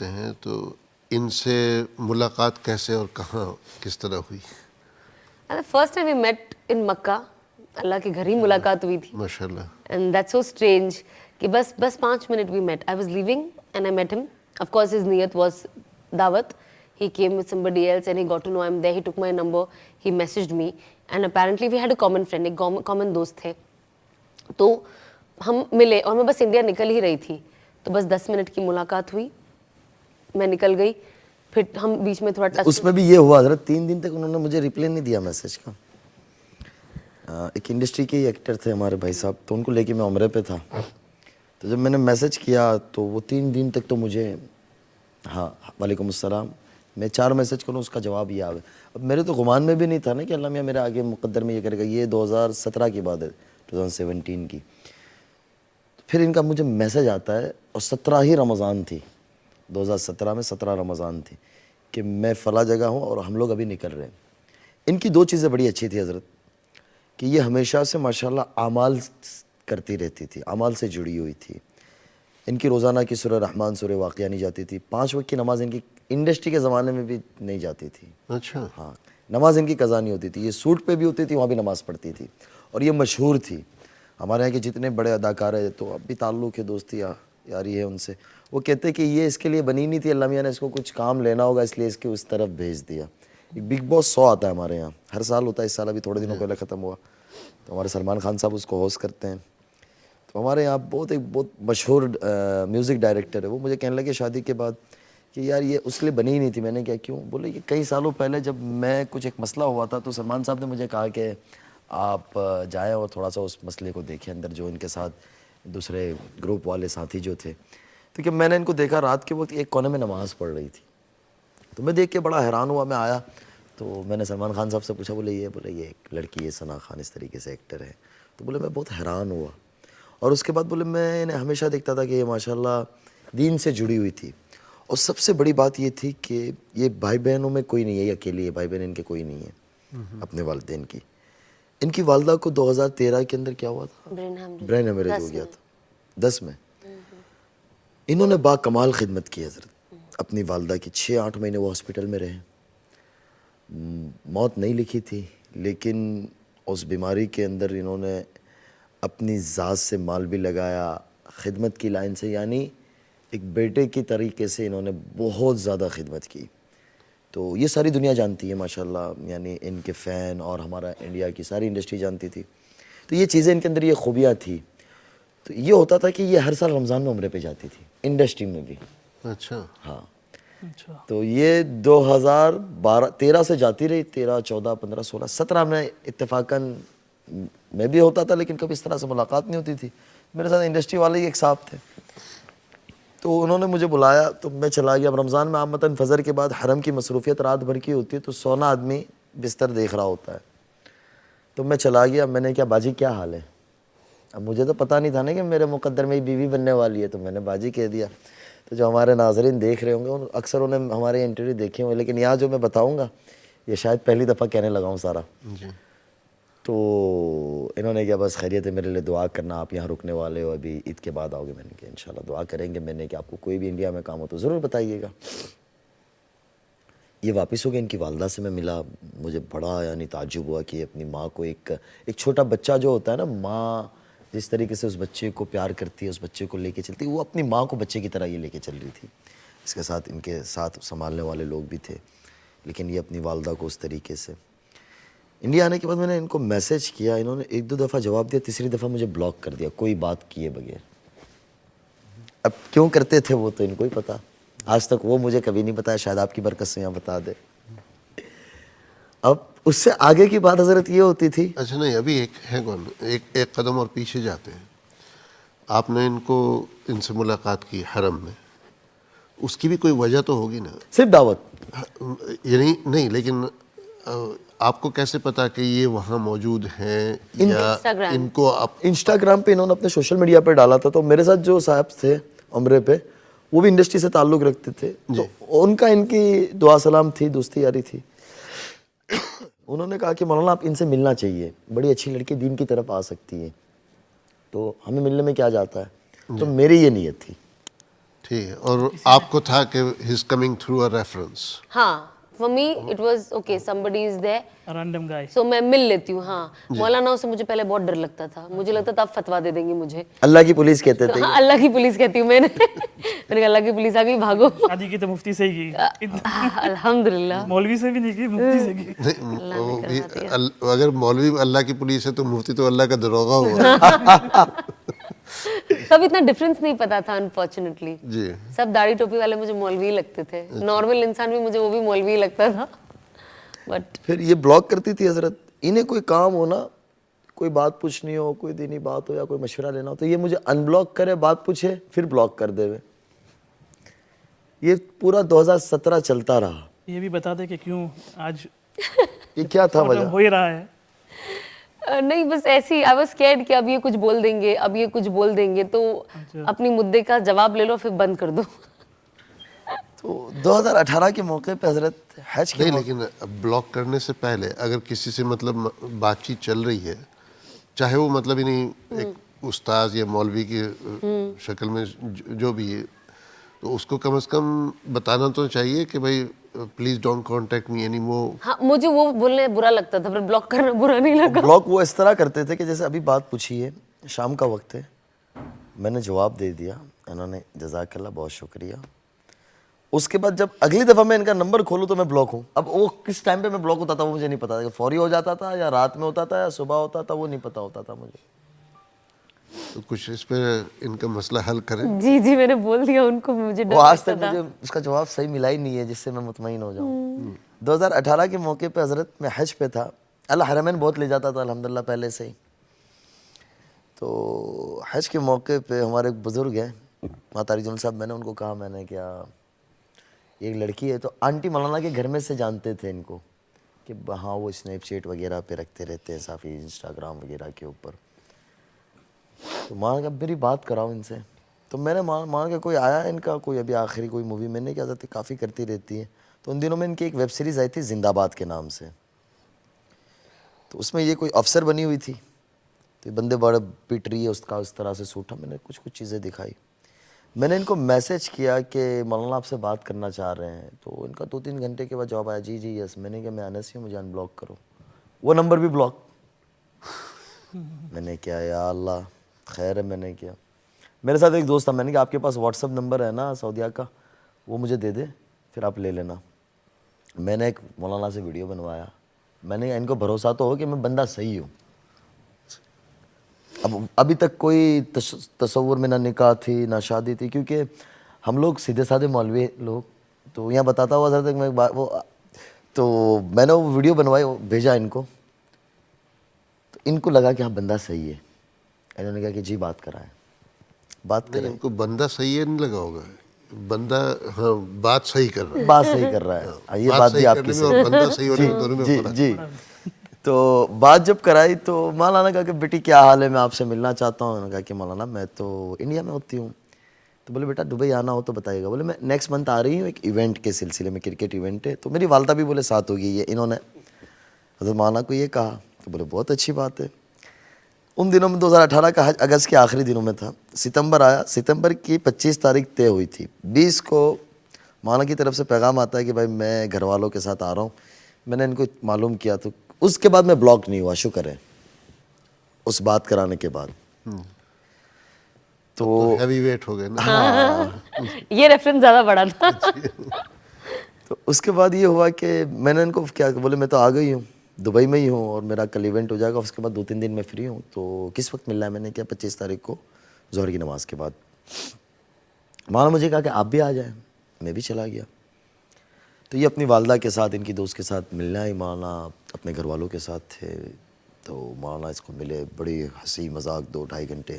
جاتے ہیں تو ان سے ملاقات کیسے اور کہاں کس طرح ہوئی؟ First time we meet in Mecca, اللہ کے گھر ہی ملاقات ہوئی تھی. ماشاء اللہ. اینڈ دیٹس سو اسٹرینج کہ بس 5 minute we meet. I was leaving and I met him. Of course his نیت واز دعوت. He came with somebody else and he got to know I'm there. He took my number. He messaged me and apparently we had a common friend. ایک common دوست تھے. تو ہم ملے اور میں بس انڈیا نکل ہی رہی تھی. تو بس 10 منٹ کی ملاقات ہوئی, میں نکل گئی, پھر ہم بیچ میں تھوڑا ٹچ. اس میں بھی یہ ہوا حضرت 3 دن تک انہوں نے مجھے ریپلائی نہیں دیا میسج کا. ایک انڈسٹری کے ایکٹر تھے ہمارے بھائی صاحب, تو ان کو لے کے میں عمرے پہ تھا. تو جب میں نے میسج کیا تو وہ 3 دن تک تو مجھے ہاں وعلیکم السلام, میں 4 میسج کروں اس کا جواب یہ آ گیا. اب میرے تو گمان میں بھی نہیں تھا نا کہ اللہ میاں میرے آگے مقدر میں یہ کرے گا. یہ 2017 کی بات ہے, 2017 کی. پھر ان کا مجھے میسج آتا ہے اور 17 ہی رمضان تھی, 2017 میں 17 رمضان تھی, کہ میں فلاں جگہ ہوں اور ہم لوگ ابھی نکل رہے ہیں. ان کی 2 چیزیں بڑی اچھی تھی حضرت, کہ یہ ہمیشہ سے ماشاءاللہ اعمال کرتی رہتی تھی, اعمال سے جڑی ہوئی تھی. ان کی روزانہ کی سورہ رحمان سورہ واقعہ نہیں جاتی تھی. 5 وقت کی نماز ان کی انڈسٹری کے زمانے میں بھی نہیں جاتی تھی. اچھا. ہاں, نماز ان کی قضا نہیں ہوتی تھی. یہ سوٹ پہ بھی ہوتی تھی, وہاں بھی نماز پڑھتی تھی, اور یہ مشہور تھی. ہمارے یہاں کے جتنے بڑے اداکار ہیں تو اب بھی تعلق ہے, دوستی یاری ہے ان سے, وہ کہتے کہ یہ اس کے لیے بنی نہیں تھی, اللہ میاں نے اس کو کچھ کام لینا ہوگا اس لیے اس کے اس طرف بھیج دیا. ایک بگ باس 100 آتا ہے ہمارے یہاں, ہر سال ہوتا ہے. اس سال ابھی تھوڑے دنوں پہلے ختم ہوا. تو ہمارے سلمان خان صاحب اس کو ہوسٹ کرتے ہیں. تو ہمارے یہاں بہت مشہور میوزک ڈائریکٹر ہے, وہ مجھے کہنے لگے شادی کے بعد کہ یار یہ اس لیے بنی ہی نہیں تھی. میں نے کہا کیوں؟ بولے کہ کئی سالوں پہلے جب میں کچھ ایک مسئلہ ہوا تھا تو سلمان صاحب نے مجھے کہا کہ آپ جائیں اور تھوڑا سا اس مسئلے کو دیکھیں اندر, جو ان کے ساتھ دوسرے گروپ والے ساتھی جو تھے. تو کہ میں نے ان کو دیکھا رات کے وقت ایک کونے میں نماز پڑھ رہی تھی. تو میں دیکھ کے بڑا حیران ہوا. میں آیا تو میں نے سلمان خان صاحب سے پوچھا, بولے یہ ایک لڑکی ہے ثنا خان, اس طریقے سے ایکٹر ہے. تو بولے میں بہت حیران ہوا. اور اس کے بعد بولے میں انہیں ہمیشہ دیکھتا تھا کہ یہ ماشاءاللہ دین سے جڑی ہوئی تھی. اور سب سے بڑی بات یہ تھی کہ یہ بھائی بہنوں میں کوئی نہیں ہے, یہ اکیلی ہے, بھائی بہن ان کے کوئی نہیں ہے اپنے والدین کی. ان کی والدہ کو 2013 کے اندر کیا ہوا تھا, برین ہیمریج ہو گیا تھا 10 میں. انہوں نے با کمال خدمت کی حضرت اپنی والدہ کی. 6-8 مہینے وہ ہاسپٹل میں رہے. موت نہیں لکھی تھی, لیکن اس بیماری کے اندر انہوں نے اپنی ذات سے مال بھی لگایا, خدمت کی لائن سے, یعنی ایک بیٹے کی طریقے سے انہوں نے بہت زیادہ خدمت کی. تو یہ ساری دنیا جانتی ہے ماشاءاللہ, یعنی ان کے فین, اور ہمارا انڈیا کی ساری انڈسٹری جانتی تھی. تو یہ چیزیں ان کے اندر یہ خوبیاں تھی. تو یہ ہوتا تھا کہ یہ ہر سال رمضان میں عمرے پہ جاتی تھی, انڈسٹری میں بھی. اچھا. ہاں. تو یہ 2013 سے جاتی رہی, 13, 14, 15, 16, 17 میں اتفاقاً میں بھی ہوتا تھا, لیکن کبھی اس طرح سے ملاقات نہیں ہوتی تھی. میرے ساتھ انڈسٹری والے ہی ایک صاحب تھے, تو انہوں نے مجھے بلایا تو میں چلا گیا. اب رمضان میں عامتاً فجر کے بعد حرم کی مصروفیت رات بھر کی ہوتی ہے, تو سونا آدمی بستر دیکھ رہا ہوتا ہے. تو میں چلا گیا. میں نے کہا باجی کیا حال ہے؟ اب مجھے تو پتہ نہیں تھا نا کہ میرے مقدر میں بیوی بننے والی ہے, تو میں نے باجی کہہ دیا. تو جو ہمارے ناظرین دیکھ رہے ہوں گے اکثر انہیں ہمارے انٹرویو دیکھے ہوئے, لیکن یہاں جو میں بتاؤں گا یہ شاید پہلی دفعہ کہنے لگا ہوں سارا. تو انہوں نے کہا بس خیریت ہے, میرے لیے دعا کرنا, آپ یہاں رکنے والے ہو, ابھی عید کے بعد آؤ گے؟ میں نے کہا انشاءاللہ دعا کریں گے. میں نے کہا آپ کو کوئی بھی انڈیا میں کام ہو تو ضرور بتائیے گا. یہ واپس ہو گئے, ان کی والدہ سے میں ملا. مجھے بڑا یعنی تعجب ہوا کہ اپنی ماں کو ایک چھوٹا بچہ جو ہوتا ہے نا, ماں جس طریقے سے اس بچے کو پیار کرتی ہے, اس بچے کو لے کے چلتی ہے, وہ اپنی ماں کو بچے کی طرح یہ لے کے چل رہی تھی. اس کے ساتھ ان کے ساتھ سنبھالنے والے لوگ بھی تھے, لیکن یہ اپنی والدہ کو اس طریقے سے. انڈیا آنے کے بعد میں نے ان کو میسج کیا, انہوں نے 1-2 دفعہ جواب دیا, تیسری دفعہ مجھے بلاک کر دیا کوئی بات کیے بغیر. اب کیوں کرتے تھے وہ تو ان کو ہی پتا, آج تک وہ مجھے کبھی نہیں بتایا, شاید آپ کی برکت سے یہاں بتا دے. اب اس سے آگے کی بات حضرت یہ ہوتی تھی. اچھا نہیں, ابھی ایک قدم اور پیچھے جاتے ہیں. آپ نے ان سے ملاقات کی حرم میں, اس کی بھی کوئی وجہ تو ہوگی نا؟ صرف دعوت یعنی نہیں, لیکن آپ کو کیسے پتا کہ یہ وہاں موجود ہیں؟ یا ان کو انسٹاگرام پہ انہوں نے اپنے سوشل میڈیا پہ ڈالا تھا. تو میرے ساتھ جو صاحب تھے عمرے پہ, وہ بھی انڈسٹری سے تعلق رکھتے تھے, تو ان کا ان کی دعا سلام تھی, دوستی یاری تھی. انہوں نے کہا کہ مولانا آپ ان سے ملنا چاہیے, بڑی اچھی لڑکی, دین کی طرف آ سکتی ہے, تو ہمیں ملنے میں کیا جاتا ہے. تو میری یہ نیت تھی ٹھیک ہے. اور آپ کو تھا کہ he is coming through a reference. ہاں for me it was okay somebody is there random guy. so میں مل لیتی ہوں. ہاں مولانا سے مجھے پہلے بہت ڈر لگتا تھا, مجھے لگتا تھا آپ فتوا دے دیں گے مجھے. اللہ کی پولیس کہتے تھے. ہاں اللہ کی پولیس کہتی ہوں میں نے کہا اللہ کی پولیس آ گئی بھاگو. شادی کی تو مفتی سے ہی کی, الحمدللہ. مولوی سے بھی نہیں کی, مفتی سے کی. اگر مولوی اللہ کی پولیس ہے تو مفتی تو اللہ کا دروغہ ہوا. تب اتنا ڈفرینس نہیں پتا تھا انفارچونیٹلی. جی سب داڑھی ٹوپی والے مجھے مولوی لگتے تھے, نارمل انسان بھی مجھے وہ بھی مولوی لگتا تھا. بٹ پھر یہ بلاک کرتی تھی حضرت. انہیں کوئی کام ہو نا, کوئی بات پوچھنی ہو, کوئی دینی بات ہو یا کوئی مشورہ لینا ہو, تو یہ مجھے ان بلاک کرے, بات پوچھے, پھر بلاک کر دے. یہ پورا 2017 چلتا رہا. یہ بھی بتا دے کہ کیوں آج یہ کیا تھا وجہ؟ ہو ہی رہا ہے. نہیں بس ایسی آئی واز اسکیئرڈ کہ اب یہ کچھ بول دیں گے, اب یہ کچھ بول دیں گے, تو اپنی مدعے کا جواب لے لو پھر بند کر دو. تو 2018 کے موقع پہ حضرت حج کے نہیں, لیکن بلاک کرنے سے پہلے اگر کسی سے مطلب بات چیت چل رہی ہے, چاہے وہ مطلب ہی نہیں ایک استاذ یا مولوی کی شکل میں جو بھی ہے, تو اس کو کم از کم بتانا تو چاہیے کہ بھائی please don't contact me any more. ہاں مجھے وہ بولنے برا لگتا تھا, پھر بلاک کرنا برا نہیں لگا. بلاک وہ اس طرح کرتے تھے کہ جیسے ابھی بات پوچھی ہے, شام کا وقت ہے, میں نے جواب دے دیا, انہوں نے جزاک اللہ بہت شکریہ. اس کے بعد جب اگلی دفعہ میں ان کا نمبر کھولوں تو میں بلاک ہوں. اب وہ کس ٹائم پہ میں بلاک ہوتا تھا وہ مجھے نہیں پتا تھا, کہ فوری ہو جاتا تھا یا رات میں ہوتا تھا یا صبح ہوتا تھا, وہ نہیں پتا ہوتا تھا مجھے. تو کچھ اس پہ ان کا مسئلہ حل کریں. جی میں نے بول دیا ان کو, مجھے ڈر وہ آج لگتا تک تھا. مجھے اس کا جواب صحیح ملا ہی نہیں ہے جس سے میں مطمئن ہو جاؤں. 2018 کے موقع پہ حضرت میں حج پہ تھا. اللہ حرمین بہت لے جاتا تھا الحمدللہ پہلے سے ہی. تو حج کے موقع پہ ہمارے ایک بزرگ ہیں ماتاری جون صاحب, میں نے ان کو کہا, میں نے کیا ایک لڑکی ہے, تو آنٹی مولانا کے گھر میں سے جانتے تھے ان کو کہ ہاں وہ اسنیپ چیٹ وغیرہ پہ رکھتے رہتے ہیں, صافی انسٹاگرام وغیرہ کے اوپر. تو ماں کا میری بات کراؤ ان سے. تو میں نے ماں کا کوئی آیا ان کا کوئی ابھی آخری کوئی مووی, میں نے کیا تھا کافی کرتی رہتی ہے. تو ان دنوں میں ان کی ایک ویب سیریز آئی تھی زندہ باد کے نام سے. تو اس میں یہ کوئی افسر بنی ہوئی تھی, تو یہ بندے بڑے پٹ رہی ہے, اس کا اس طرح سے سوٹا. میں نے کچھ چیزیں دکھائی. میں نے ان کو میسج کیا کہ مولانا آپ سے بات کرنا چاہ رہے ہیں. تو ان کا 2-3 گھنٹے کے بعد جواب آیا, جی یس. میں نے کہا میں انس ہوں, مجھے ان بلاک کرو. وہ نمبر بھی بلاک. میں نے کیا یا اللہ خیر ہے. میں نے کیا, میرے ساتھ ایک دوست تھا, میں نے کہا آپ کے پاس واٹس ایپ نمبر ہے نا سعودیہ کا, وہ مجھے دے دے پھر آپ لے لینا. میں نے ایک مولانا سے ویڈیو بنوایا. میں نے ان کو بھروسہ تو ہو کہ میں بندہ صحیح ہوں. اب ابھی تک کوئی تصور میں نہ نکاح تھی نہ شادی تھی, کیونکہ ہم لوگ سیدھے سادھے مولوی لوگ. تو یہاں بتاتا ہوا حضرت میں وہ, تو میں نے وہ ویڈیو بنوائی, بھیجا ان کو. تو ان کو لگا کہ ہاں بندہ صحیح ہے. انہوں نے کہا کہ جی بات کرائیں. بات کریں. ان کو بندہ صحیح ہے نہیں لگا ہوگا, بندہ ہاں بات صحیح کر رہا ہے. بات صحیح کر رہا ہے, یہ بات بھی آپ کی اور بندہ صحیح ہونے میں دونوں میں جی فرق. جی. تو بات جب کرائی تو مولانا کہا کہ بیٹی کیا حال ہے, میں آپ سے ملنا چاہتا ہوں. انہوں نے کہا کہ مولانا میں تو انڈیا میں ہوتی ہوں. تو بولے بیٹا دبئی آنا ہو تو بتائیے گا. بولے میں نیکسٹ منتھ آ رہی ہوں ایک ایونٹ کے سلسلے میں, کرکٹ ایونٹ ہے. تو میری والدہ بھی بولے ساتھ ہوگی. یہ انہوں نے حضرت مولانا کو یہ کہا. تو بولے بہت اچھی بات ہے. ان دنوں میں 2018 کا حج اگست کے آخری دنوں میں تھا. ستمبر آیا, ستمبر کی 25 تاریخ طے ہوئی تھی. 20 کو مولانا کی طرف سے پیغام آتا ہے کہ بھائی میں گھر والوں کے ساتھ آ رہا ہوں. میں نے ان کو معلوم کیا, تو اس کے بعد میں بلاک نہیں ہوا, شکر ہے, اس بات کرانے کے بعد. تو ہیوی ویٹ ہو گئے نا. یہ ریفرنس زیادہ بڑا تھا. تو اس کے بعد یہ ہوا کہ میں نے ان کو کیا بولے میں تو آ گئی ہوں, دبئی میں ہی ہوں, اور میرا کل ایونٹ ہو جائے گا. اس کے بعد 2-3 دن میں فری ہوں. تو کس وقت ملنا ہے؟ میں نے کیا 25 تاریخ کو ظہر کی نماز کے بعد. مولانا مجھے کہا کہ آپ بھی آ جائیں. میں بھی چلا گیا. تو یہ اپنی والدہ کے ساتھ, ان کی دوست کے ساتھ ملنا ہی, مولانا اپنے گھر والوں کے ساتھ تھے. تو مولانا اس کو ملے, بڑی ہنسی مذاق 2-2.5 گھنٹے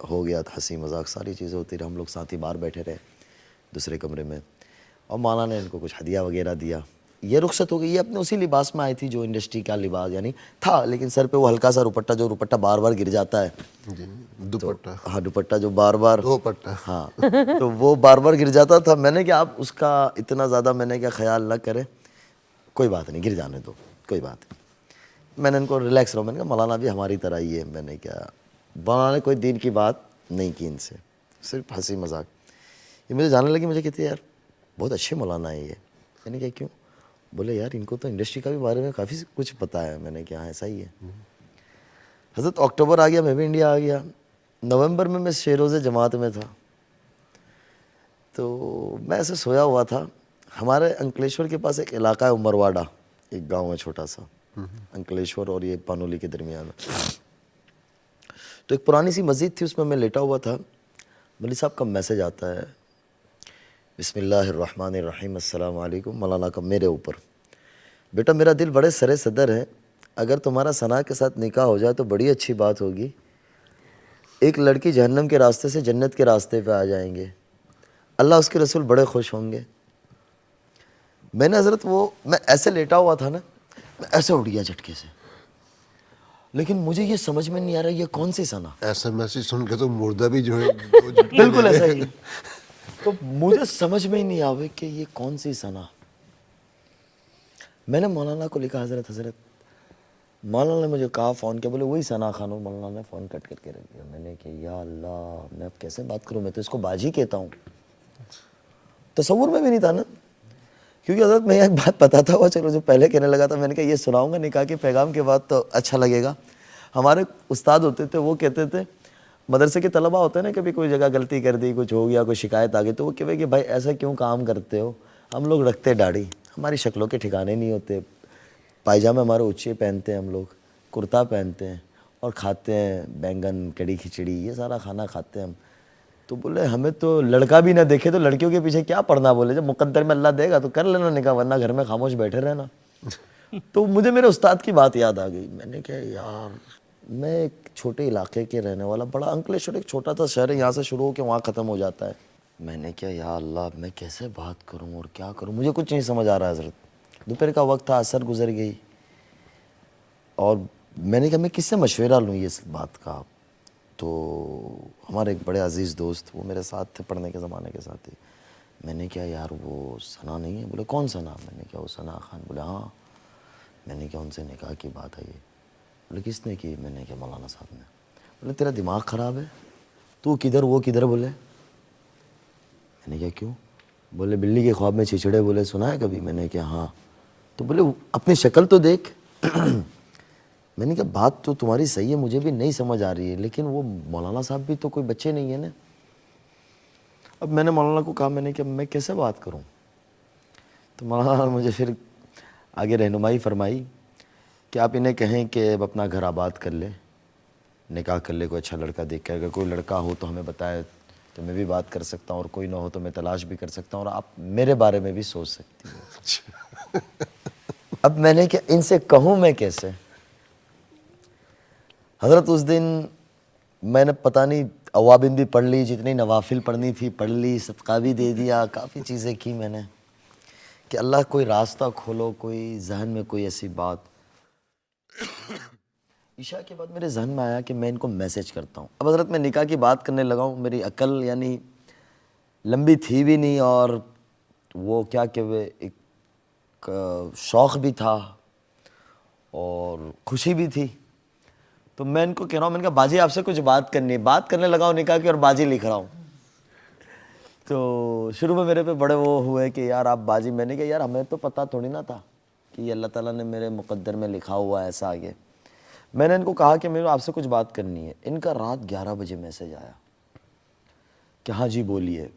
ہو گیا. ہنسی مذاق ساری چیزیں ہوتی رہی. ہم لوگ ساتھ ہی باہر بیٹھے رہے دوسرے کمرے میں, اور مولانا نے ان کو کچھ ہدیہ وغیرہ دیا. یہ رخصت ہو گئی. یہ اپنے اسی لباس میں آئی تھی جو انڈسٹری کا لباس یعنی تھا, لیکن سر پہ وہ ہلکا سا روپٹہ, جو روپٹہ بار بار گر جاتا ہے. دوپٹہ, ہاں دوپٹہ جو بار بار, دوپٹہ, ہاں تو وہ بار بار گر جاتا تھا. میں نے کہا آپ اس کا اتنا زیادہ میں نے کیا خیال نہ کریں, کوئی بات نہیں, گر جانے دو, کوئی بات نہیں. میں نے ان کو ریلیکس رہو. میں نے کہا مولانا بھی ہماری طرح ہی ہے. میں نے کیا مولانا نے کوئی دین کی بات نہیں کی ان سے, صرف ہنسی مذاق. یہ مجھے جاننے لگی, مجھے کہتی ہے یار بہت اچھے مولانا ہیں یہ. میں نے کہا کیوں؟ بولے یار ان کو تو انڈسٹری کا بھی بارے میں کافی کچھ پتہ ہے. میں نے کہا ایسا ہی ہے. حضرت اکتوبر آ گیا, میں بھی انڈیا آ گیا. نومبر میں شیروز جماعت میں تھا, تو میں ایسے سویا ہوا تھا. ہمارے انکلیشور کے پاس ایک علاقہ ہے عمرواڑہ, ایک گاؤں ہے چھوٹا سا, انکلیشور اور یہ پانولی کے درمیان. تو ایک پرانی سی مسجد تھی, اس میں لیٹا ہوا تھا. مولوی صاحب کا میسج آتا ہے, بسم اللہ الرحمن الرحیم, السلام علیکم. مولانا کا میرے اوپر, بیٹا میرا دل بڑے سرے صدر ہے, اگر تمہارا ثنا کے ساتھ نکاح ہو جائے تو بڑی اچھی بات ہوگی. ایک لڑکی جہنم کے راستے سے جنت کے راستے پہ آ جائیں گے, اللہ اس کے رسول بڑے خوش ہوں گے. میں نے حضرت میں ایسے لیٹا ہوا تھا نا, میں ایسے اٹھ گیا جھٹکے سے. لیکن مجھے یہ سمجھ میں نہیں آ رہا یہ کون سی ثنا. ایسا میسج سن کے تو مردہ بھی جو ہے بالکل ایسا ہی. تو مجھے سمجھ میں ہی نہیں آوے کہ یہ کون سی ثنا. میں نے مولانا کو لکھا, حضرت مولانا نے مجھے کہا, فون کیا, بولے وہی ثنا خانو. مولانا نے فون کٹ کر کے رکھ دیا. میں نے کہا یا اللہ, میں اب کیسے بات کروں, میں تو اس کو باجی کہتا ہوں. تصور میں بھی نہیں تھا نا, کیونکہ حضرت میں ایک بات بتاتا ہوا چلو جو پہلے کہنے لگا تھا. میں نے کہا یہ سناؤں گا نکاح کے پیغام کے بعد تو اچھا لگے گا. ہمارے استاد ہوتے تھے, وہ کہتے تھے, مدرسے کے طلبہ ہوتے ہیں نا, کبھی کوئی جگہ غلطی کر دی, کچھ ہو گیا, کوئی شکایت آ گئی, تو وہ کہتے کہ بھائی ایسا کیوں کام کرتے ہو. ہم لوگ رکھتے داڑھی, ہماری شکلوں کے ٹھکانے نہیں ہوتے, پائجامے ہمارے اونچے پہنتے ہیں, ہم لوگ کرتا پہنتے ہیں اور کھاتے ہیں بینگن, کڑی کھچڑی, یہ سارا کھانا کھاتے ہیں ہم. تو بولے ہمیں تو لڑکا بھی نہ دیکھے تو لڑکیوں کے پیچھے کیا پڑنا. بولے جب مقدر میں اللہ دے گا تو کر لینا نکاح, ورنہ گھر میں خاموش بیٹھے رہنا. تو مجھے میرے استاد کی بات یاد آ گئی. میں نے کہا یار میں ایک چھوٹے علاقے کے رہنے والا, بڑا انکلیشور ایک چھوٹا سا شہر ہے, یہاں سے شروع ہو کے وہاں ختم ہو جاتا ہے. میں نے کہا یا اللہ میں کیسے بات کروں اور کیا کروں, مجھے کچھ نہیں سمجھ آ رہا. حضرت دوپہر کا وقت تھا, عصر گزر گئی, اور میں نے کہا میں کس سے مشورہ لوں یہ بات کا. تو ہمارے ایک بڑے عزیز دوست, وہ میرے ساتھ تھے پڑھنے کے زمانے کے ساتھ ہی. میں نے کہا یار وہ ثنا نہیں ہے. بولے کون ثنا. میں نے کہا وہ ثنا خان. بولے ہاں. میں نے کہا ان سے نکاح کی بات ہے یہ. بولے کس نے کی. میں نے کہا مولانا صاحب نے. بولے تیرا دماغ خراب ہے, تو کدھر وہ کدھر. بولے میں نے کہا کیوں. بولے بلی کے خواب میں چھچڑے. بولے سنا ہے کبھی. میں نے کہا ہاں. تو بولے اپنی شکل تو دیکھ. میں نے کہا بات تو تمہاری صحیح ہے, مجھے بھی نہیں سمجھ آ رہی ہے, لیکن وہ مولانا صاحب بھی تو کوئی بچے نہیں ہیں نا. اب میں نے مولانا کو کہا, میں نے کہا میں کیسے بات کروں. تو مولانا نے مجھے پھر آگے رہنمائی فرمائی کہ آپ انہیں کہیں کہ اب اپنا گھر آباد کر لے, نکاح کر لے, کوئی اچھا لڑکا دیکھ کے. اگر کوئی لڑکا ہو تو ہمیں بتائے تو میں بھی بات کر سکتا ہوں, اور کوئی نہ ہو تو میں تلاش بھی کر سکتا ہوں, اور آپ میرے بارے میں بھی سوچ سکتی ہوں. اب میں نے کہا ان سے کہوں میں کیسے. حضرت اس دن میں نے پتہ نہیں اوابین بھی پڑھ لی, جتنی نوافل پڑھنی تھی پڑھ لی, صدقہ بھی دے دیا, کافی چیزیں کی میں نے کہ اللہ کوئی راستہ کھولو, کوئی ذہن میں کوئی ایسی بات. عشاء کے بعد میرے ذہن میں آیا کہ میں ان کو میسج کرتا ہوں. اب حضرت میں نکاح کی بات کرنے لگا ہوں, میری عقل یعنی لمبی تھی بھی نہیں, اور وہ کیا کہ وہ ایک شوق بھی تھا اور خوشی بھی تھی. تو میں ان کو کہہ رہا ہوں, میں نے کہا باجی آپ سے کچھ بات کرنی ہے. بات کرنے لگا ہوں نکاح کی, اور باجی لکھ رہا ہوں. تو شروع میں میرے پہ بڑے وہ ہوئے کہ یار آپ باجی. میں نے کہا یار ہمیں تو پتہ تھوڑی نہ تھا کہ یہ اللہ تعالیٰ نے میرے مقدر میں لکھا ہوا ہے ایسا آگے. میں نے ان کو کہا کہ میرے آپ سے کچھ بات کرنی ہے. ان کا رات 11 بجے میسج آیا کہ ہاں جی بولیے.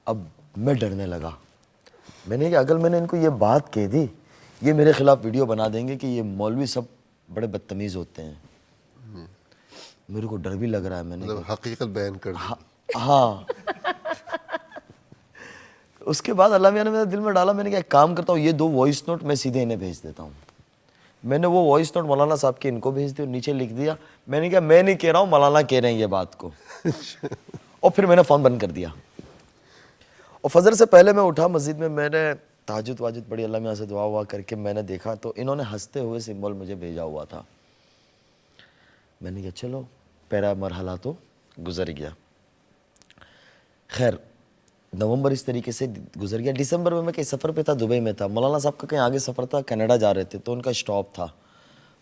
اب میں ڈرنے لگا. میں نے کہا اگر میں نے ان کو یہ بات کہہ دی, یہ میرے خلاف ویڈیو بنا دیں گے کہ یہ مولوی سب بڑے بدتمیز ہوتے ہیں. میرے کو ڈر بھی لگ رہا ہے. میں نے مطلب حقیقت بیان کر دی. ہاں. اس کے بعد اللہ میاں نے میرے دل میں ڈالا, میں نے کہا ایک کام کرتا ہوں, یہ 2 وائس نوٹ میں سیدھے انہیں بھیج دیتا ہوں. میں نے وہ وائس نوٹ مولانا صاحب کے ان کو بھیج دیا, نیچے لکھ دیا. میں نے کہا میں نہیں کہہ رہا ہوں, مولانا کہہ رہے ہیں یہ بات کو. اور پھر میں نے فون بند کر دیا. اور فجر سے پہلے میں اٹھا مسجد میں نے تہجد واجد پڑھی, اللہ میاں سے دعا ہوا کر کے میں نے دیکھا تو انہوں نے ہنستے ہوئے سمبل مجھے بھیجا ہوا تھا. میں نے کہا چلو پہلا مرحلہ تو گزر گیا. خیر نومبر اس طریقے سے گزر گیا. دسمبر میں کہیں سفر پہ تھا, دبئی میں تھا. مولانا صاحب کا کہیں آگے سفر تھا, کینیڈا جا رہے تھے, تو ان کا اسٹاپ تھا.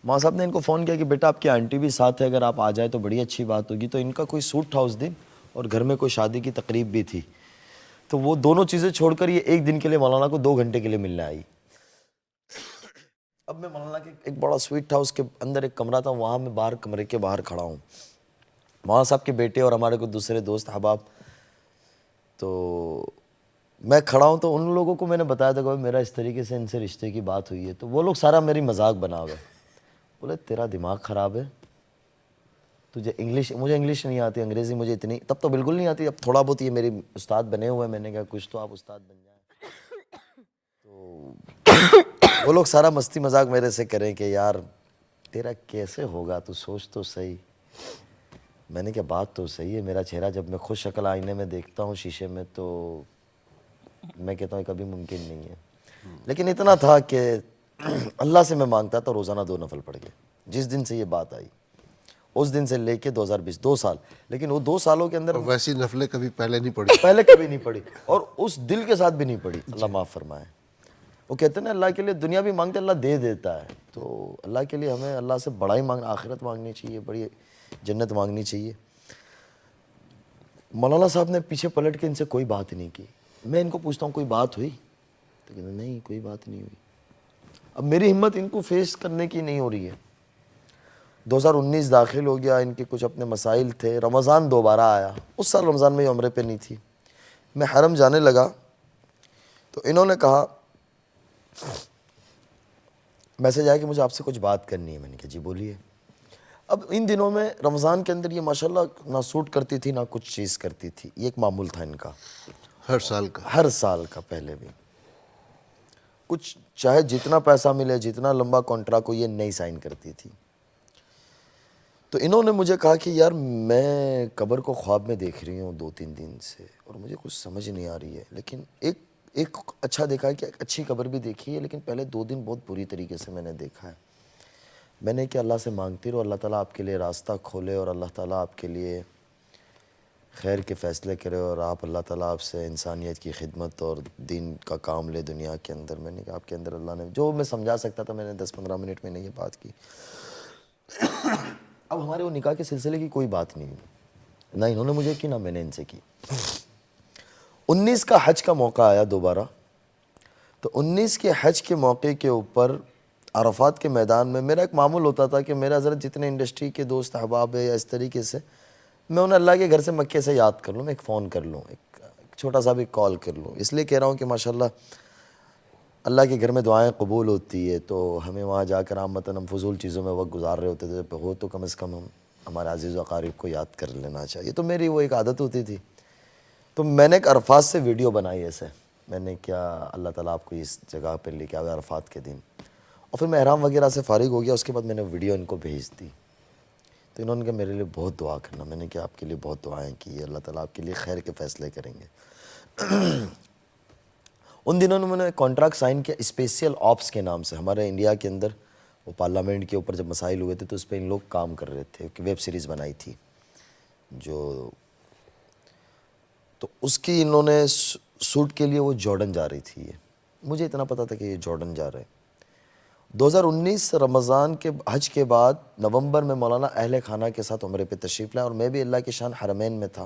مولانا صاحب نے ان کو فون کیا کہ بیٹا آپ کی آنٹی بھی ساتھ ہے, اگر آپ آ جائے تو بڑی اچھی بات ہوگی. تو ان کا کوئی سوٹ تھا اس دن, اور گھر میں کوئی شادی کی تقریب بھی تھی. تو وہ دونوں چیزیں چھوڑ کر یہ ایک دن کے لیے مولانا کو 2 گھنٹے کے لیے ملنے آئی. اب میں مولانا کے ایک بڑا سویٹ ہاؤس کے اندر ایک کمرہ تھا, وہاں میں باہر کمرے کے باہر کھڑا ہوں. مولانا صاحب کے بیٹے اور ہمارے کچھ دوسرے دوست احباب, تو میں کھڑا ہوں تو ان لوگوں کو میں نے بتایا تھا کہ میرا اس طریقے سے ان سے رشتے کی بات ہوئی ہے. تو وہ لوگ سارا میری مذاق بنا ہوئے, بولے تیرا دماغ خراب ہے, تجھے انگلش, مجھے انگلش نہیں آتی, انگریزی مجھے اتنی تب تو بالکل نہیں آتی, اب تھوڑا بہت یہ میری استاد بنے ہوئے ہیں, میں نے کہا کچھ تو آپ استاد بن جائیں. تو وہ لوگ سارا مستی مذاق میرے سے کریں کہ یار تیرا کیسے ہوگا, تو سوچ تو صحیح. میں نے کہا بات تو صحیح ہے, میرا چہرہ جب میں خوش شکل آئینے میں دیکھتا ہوں شیشے میں تو میں کہتا ہوں کبھی ممکن نہیں ہے. لیکن اتنا تھا کہ اللہ سے میں مانگتا تھا روزانہ 2 نفل پڑھ کے. جس دن سے یہ بات آئی اس دن سے لے کے 2020 2 سال, لیکن وہ 2 سالوں کے اندر ویسی نفلیں کبھی پہلے نہیں پڑھی؟ پہلے کبھی نہیں پڑھی, اور اس دل کے ساتھ بھی نہیں پڑھی. اللہ معاف فرمائے. وہ کہتے ہیں نا اللہ کے لیے دنیا بھی مانگتے اللہ دے دیتا ہے, تو اللہ کے لیے ہمیں اللہ سے بڑا ہی مانگنا, آخرت مانگنی چاہیے, بڑی جنت مانگنی چاہیے. مولانا صاحب نے پیچھے پلٹ کے ان سے کوئی بات نہیں کی. میں ان کو پوچھتا ہوں کوئی بات ہوئی, تو کہتے ہیں نہیں کوئی بات نہیں ہوئی. اب میری ہمت ان کو فیس کرنے کی نہیں ہو رہی ہے. 2019 داخل ہو گیا, ان کے کچھ اپنے مسائل تھے, رمضان دوبارہ آیا. اس سال رمضان میں یہ عمرے پہ نہیں تھی. میں حرم جانے لگا تو انہوں نے کہا میسج آیا کہ مجھے آپ سے کچھ بات کرنی ہے. میں نے کہا جی بولیے. اب ان دنوں میں رمضان کے اندر یہ ماشاءاللہ نہ سوٹ کرتی تھی نہ کچھ چیز کرتی تھی, یہ ایک معمول تھا ان کا ہر سال کا؟ ہر سال کا. پہلے بھی کچھ چاہے جتنا پیسہ ملے, جتنا لمبا کانٹریکٹ ہو, یہ نہیں سائن کرتی تھی. تو انہوں نے مجھے کہا کہ یار میں قبر کو خواب میں دیکھ رہی ہوں 2-3 دن سے, اور مجھے کچھ سمجھ نہیں آ رہی ہے. لیکن ایک اچھا دیکھا ہے کہ ایک اچھی قبر بھی دیکھی ہے, لیکن پہلے 2 دن بہت بری طریقے سے میں نے دیکھا ہے. میں نے کہ اللہ سے مانگتی رہو, اللہ تعالیٰ آپ کے لیے راستہ کھولے, اور اللہ تعالیٰ آپ کے لیے خیر کے فیصلے کرے, اور آپ اللہ تعالیٰ آپ سے انسانیت کی خدمت اور دین کا کام لے دنیا کے اندر. میں نے کہا آپ کے اندر اللہ نے جو میں سمجھا سکتا تھا, میں نے 10-15 منٹ میں نے یہ بات کی. اب ہمارے وہ نکاح کے سلسلے کی کوئی بات نہیں ہوئی, نہ انہوں نے مجھے کی نہ میں نے ان سے کی. 19 کا حج کا موقع آیا دوبارہ, تو 19 کے حج کے موقع کے اوپر عرفات کے میدان میں میرا ایک معمول ہوتا تھا کہ میرا حضرت جتنے انڈسٹری کے دوست احباب ہے یا اس طریقے سے, میں انہیں اللہ کے گھر سے مکے سے یاد کر لوں, میں ایک فون کر لوں, ایک چھوٹا سا بھی کال کر لوں. اس لیے کہہ رہا ہوں کہ ماشاءاللہ اللہ کے گھر میں دعائیں قبول ہوتی ہے, تو ہمیں وہاں جا کر عامتاً ہم فضول چیزوں میں وقت گزار رہے ہوتے تھے, جب ہو تو کم از کم ہم ہمارے عزیز و اقارب کو یاد کر لینا چاہیے. تو میری وہ ایک عادت ہوتی تھی. تو میں نے ایک عرفات سے ویڈیو بنائی ایسے, میں نے کیا اللہ تعالیٰ آپ کو اس جگہ پہ لے کے آئے عرفات کے دن, اور پھر میں احرام وغیرہ سے فارغ ہو گیا. اس کے بعد میں نے ویڈیو ان کو بھیج دی, تو انہوں نے کہا میرے لیے بہت دعا کرنا. میں نے کہا آپ کے لیے بہت دعائیں کی, اللہ تعالیٰ آپ کے لیے خیر کے فیصلے کریں گے. ان دنوں میں نے کانٹریکٹ سائن کیا اسپیشل آپس کے نام سے. ہمارے انڈیا کے اندر وہ پارلیمنٹ کے اوپر جب مسائل ہوئے تھے تو اس پہ ان لوگ کام کر رہے تھے, کہ ویب سیریز بنائی تھی جو, تو اس کی انہوں نے سوٹ کے لیے وہ جارڈن جا رہی تھی. یہ مجھے اتنا پتا تھا کہ یہ جارڈن جا رہے ہیں. 2019 رمضان کے حج کے بعد نومبر میں مولانا اہل خانہ کے ساتھ عمرے پہ تشریف لائے, اور میں بھی اللہ کے شان حرمین میں تھا.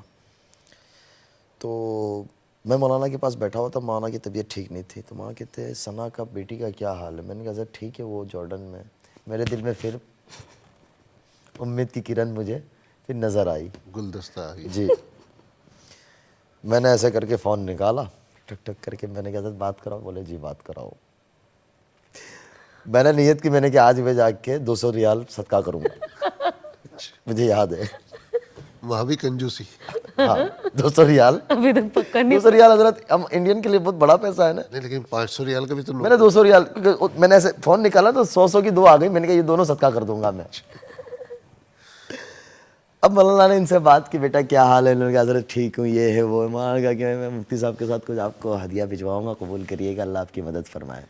تو میں مولانا کے پاس بیٹھا ہوا تھا, مولانا کی طبیعت ٹھیک نہیں تھی. تو مولانا کہتے ہیں ثنا کا بیٹی کا کیا حال ہے؟ میں نے کہا سر ٹھیک ہے, وہ جارڈن میں. میرے دل میں پھر امید کی کرن مجھے پھر نظر آئی, گلدستہ آ گئی. جی. میں نے ایسے کر کے فون نکالا, ٹک ٹک کر کے. میں نے کہا سر بات کراؤ؟ بولے جی بات کراؤ. میں نے نیت کی, میں نے کہا آج میں جا کے 200 ریال صدقہ کروں گا. مجھے یاد ہے وہاں بھی کنجوسی. ہاں 200 ریال ابھی تک پکا نہیں. 200 ریال حضرت ہم انڈین کے لیے بہت بڑا پیسہ ہے نا. نہیں لیکن 500 ریال کا بھی تو میں نے 200 ریال, میں نے ایسے فون نکالا تو 100 کی 2 آ گئی. میں نے کہا یہ دونوں صدقہ کر دوں گا میں. اب مولانا نے ان سے بات کی, بیٹا کیا حال ہے؟ انہوں نے کہا حضرت ٹھیک ہوں, یہ ہے وہ. میں کہا کہ میں مفتی صاحب کے ساتھ کچھ آپ کو ہدیہ بھجواؤں گا, قبول کریے گا, اللہ آپ کی مدد فرمائے.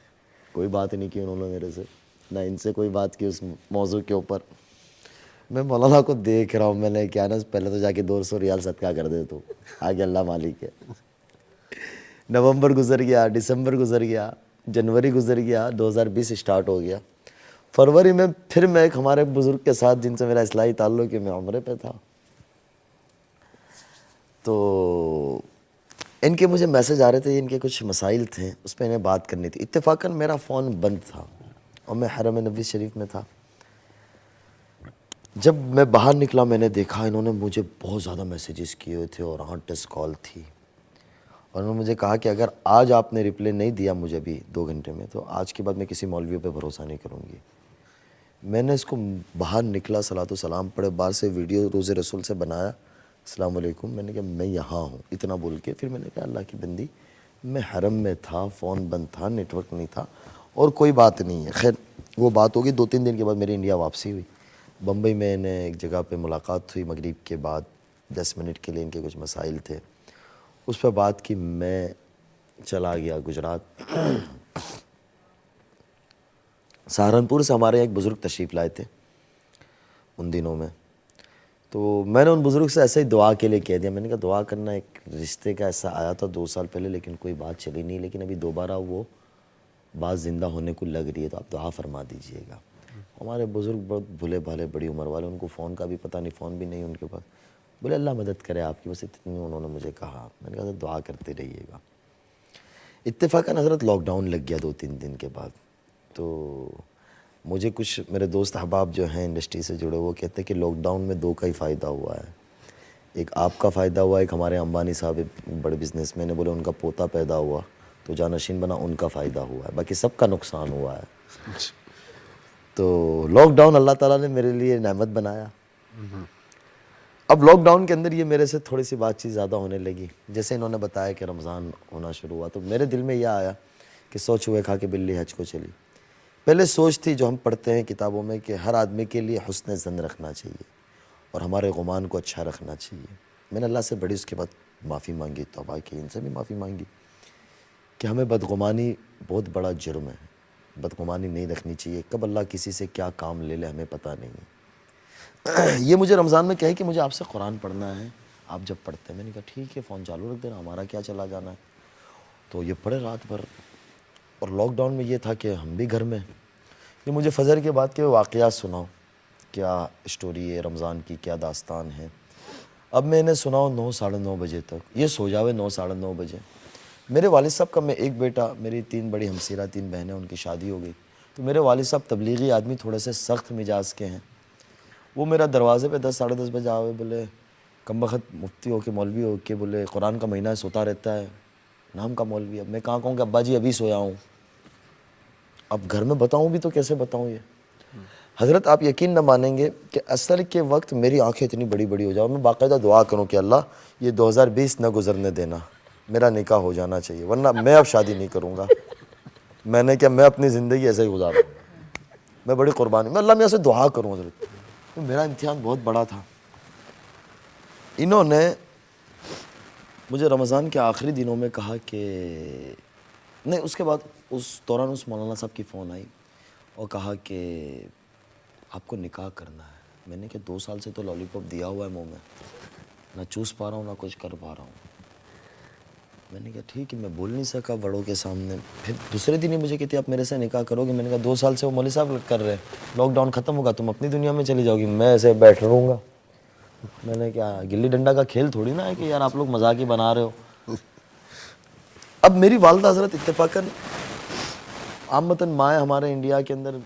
کوئی بات نہیں کی انہوں نے میرے سے, نہ ان سے کوئی بات کی اس موضوع کے اوپر. میں مولانا کو دیکھ رہا ہوں, میں نے کیا نا پہلے تو جا کے 200 ریال صدقہ کر دے, تو آگے اللہ مالک ہے. نومبر گزر گیا, دسمبر گزر گیا, جنوری گزر گیا, 2020 اسٹارٹ ہو گیا. فروری میں پھر میں ایک ہمارے بزرگ کے ساتھ جن سے میرا اصلاحی تعلق ہے, میں عمرے پہ تھا. تو ان کے مجھے میسج آ رہے تھے, ان کے کچھ مسائل تھے, اس پہ انہیں بات کرنی تھی. اتفاقاً میرا فون بند تھا اور میں حرم نبوی شریف میں تھا. جب میں باہر نکلا میں نے دیکھا انہوں نے مجھے بہت زیادہ میسیجز کیے ہوئے تھے اور آنٹس کال تھی, اور انہوں نے مجھے کہا کہ اگر آج آپ نے رپلائی نہیں دیا مجھے بھی 2 گھنٹے میں, تو آج کے بعد میں کسی مولوی پہ بھروسہ نہیں کروں گی. میں نے اس کو باہر نکلا, صلاۃ و سلام پڑھے, باہر سے ویڈیو روز رسول سے بنایا, السلام علیکم, میں نے کہا میں یہاں ہوں, اتنا بول کے پھر میں نے کہا اللہ کی بندی میں حرم میں تھا, فون بند تھا, نیٹ ورک نہیں تھا, اور کوئی بات نہیں ہے. خیر وہ بات ہوگی. 2-3 دن کے بعد میری انڈیا واپسی ہوئی. بمبئی میں نے ایک جگہ پہ ملاقات ہوئی مغرب کے بعد, 10 منٹ کے لیے, ان کے کچھ مسائل تھے, اس پہ بات کی. میں چلا گیا گجرات. سہارنپور سے ہمارے ایک بزرگ تشریف لائے تھے ان دنوں میں, تو میں نے ان بزرگ سے ایسے ہی دعا کے لیے کہہ دیا. میں نے کہا دعا کرنا, ایک رشتے کا ایسا آیا تھا 2 سال پہلے لیکن کوئی بات چلی نہیں, لیکن ابھی دوبارہ وہ بات زندہ ہونے کو لگ رہی ہے, تو آپ دعا فرما دیجئے گا. ہمارے بزرگ بہت بھولے بھالے, بڑی عمر والے, ان کو فون کا بھی پتہ نہیں, فون بھی نہیں ان کے پاس. بولے اللہ مدد کرے آپ کی, بس اتنی انہوں نے مجھے کہا. میں نے کہا دعا کرتے رہیے گا. اتفاقاً حضرت لاک ڈاؤن لگ گیا 2-3 دن کے بعد. تو مجھے کچھ میرے دوست احباب جو ہیں انڈسٹری سے جڑے, وہ کہتے ہیں کہ لاک ڈاؤن میں 2 کا ہی فائدہ ہوا ہے. ایک آپ کا فائدہ ہوا, ایک ہمارے امبانی صاحب بڑے بزنس مین ہیں, بولے ان کا پوتا پیدا ہوا تو جانشین بنا, ان کا فائدہ ہوا ہے, باقی سب کا نقصان ہوا ہے. تو لاک ڈاؤن اللہ تعالیٰ نے میرے لیے نعمت بنایا. اب لاک ڈاؤن کے اندر یہ میرے سے تھوڑی سی بات چیت زیادہ ہونے لگی. جیسے انہوں نے بتایا کہ رمضان ہونا شروع ہوا, تو میرے دل میں یہ آیا کہ 100 چوہے کھا کے بلی حج کو چلی. پہلے سوچ تھی جو ہم پڑھتے ہیں کتابوں میں کہ ہر آدمی کے لیے حسن ظن رکھنا چاہیے اور ہمارے گمان کو اچھا رکھنا چاہیے. میں نے اللہ سے بڑی اس کے بعد معافی مانگی, توبہ کی, ان سے بھی معافی مانگی کہ ہمیں بدگمانی بہت بڑا جرم ہے, بدگمانی نہیں رکھنی چاہیے. کب اللہ کسی سے کیا کام لے لے ہمیں پتہ نہیں ہے. یہ مجھے رمضان میں کہے کہ مجھے آپ سے قرآن پڑھنا ہے, آپ جب پڑھتے ہیں. میں نے کہا ٹھیک ہے, فون چالو رکھ دینا, ہمارا کیا چلا جانا ہے. تو یہ پڑھے رات بھر. اور لاک ڈاؤن میں یہ تھا کہ ہم بھی گھر میں. یہ مجھے فجر کے بعد کے واقعات سناؤ, کیا اسٹوری ہے رمضان کی, کیا داستان ہے. اب میں انہیں سناؤ 9-9:30 بجے تک, یہ سو جاوے 9-9:30 بجے. میرے والد صاحب کا, میں ایک بیٹا, میری 3 بڑی ہمسیرہ, 3 بہنیں, ان کی شادی ہو گئی. تو میرے والد صاحب تبلیغی آدمی, تھوڑے سے سخت مزاج کے ہیں. وہ میرا دروازے پہ 10-10:30 بجے آوے, بولے کم بخت مفتی ہو کے مولوی ہو کے, بولے قرآن کا مہینہ ہے سوتا رہتا ہے, نام کا مولوی. اب میں کہاں کہوں کہ ابا جی ابھی سویا ہوں. اب گھر میں بتاؤں بھی تو کیسے بتاؤں یہ. حضرت آپ یقین نہ مانیں گے کہ اثر کے وقت میری آنکھیں اتنی بڑی بڑی ہو جاؤں, میں باقاعدہ دعا کروں کہ اللہ یہ 2020 نہ گزرنے دینا, میرا نکاح ہو جانا چاہیے, ورنہ میں اب شادی نہیں کروں گا. میں نے کیا, میں اپنی زندگی ایسے ہی گزاروں, میں بڑی قربانی, میں اللہ میاں سے دعا کروں حضرت. تو میرا امتحان بہت بڑا تھا. انہوں نے مجھے رمضان کے آخری دنوں میں کہا کہ نہیں, اس کے بعد اس دوران اس مولانا صاحب کی فون آئی اور کہا کہ آپ کو نکاح کرنا ہے. میں نے کہا 2 سال سے تو لالی پاپ دیا ہوا ہے منہ میں, نہ چوس پا رہا ہوں نہ کچھ کر پا رہا ہوں. میں نے کہا ٹھیک ہے, میں بول نہیں سکا بڑوں کے سامنے. پھر دوسرے دن ہی مجھے کہتی آپ میرے سے نکاح کرو گے. میں نے کہا 2 سال سے وہ مولوی صاحب کر رہے ہیں, لاک ڈاؤن ختم ہوگا تم اپنی دنیا میں چلی جاؤ گی, میں ایسے بیٹھ رہوں گا. میں نے کہا گلی ڈنڈا کا کھیل تھوڑی نا ہے کہ یار آپ لوگ مذاق ہی بنا رہے ہو. اب میری والدہ حضرت اتفاقاً عامتاً مائیں ہمارے انڈیا کے اندر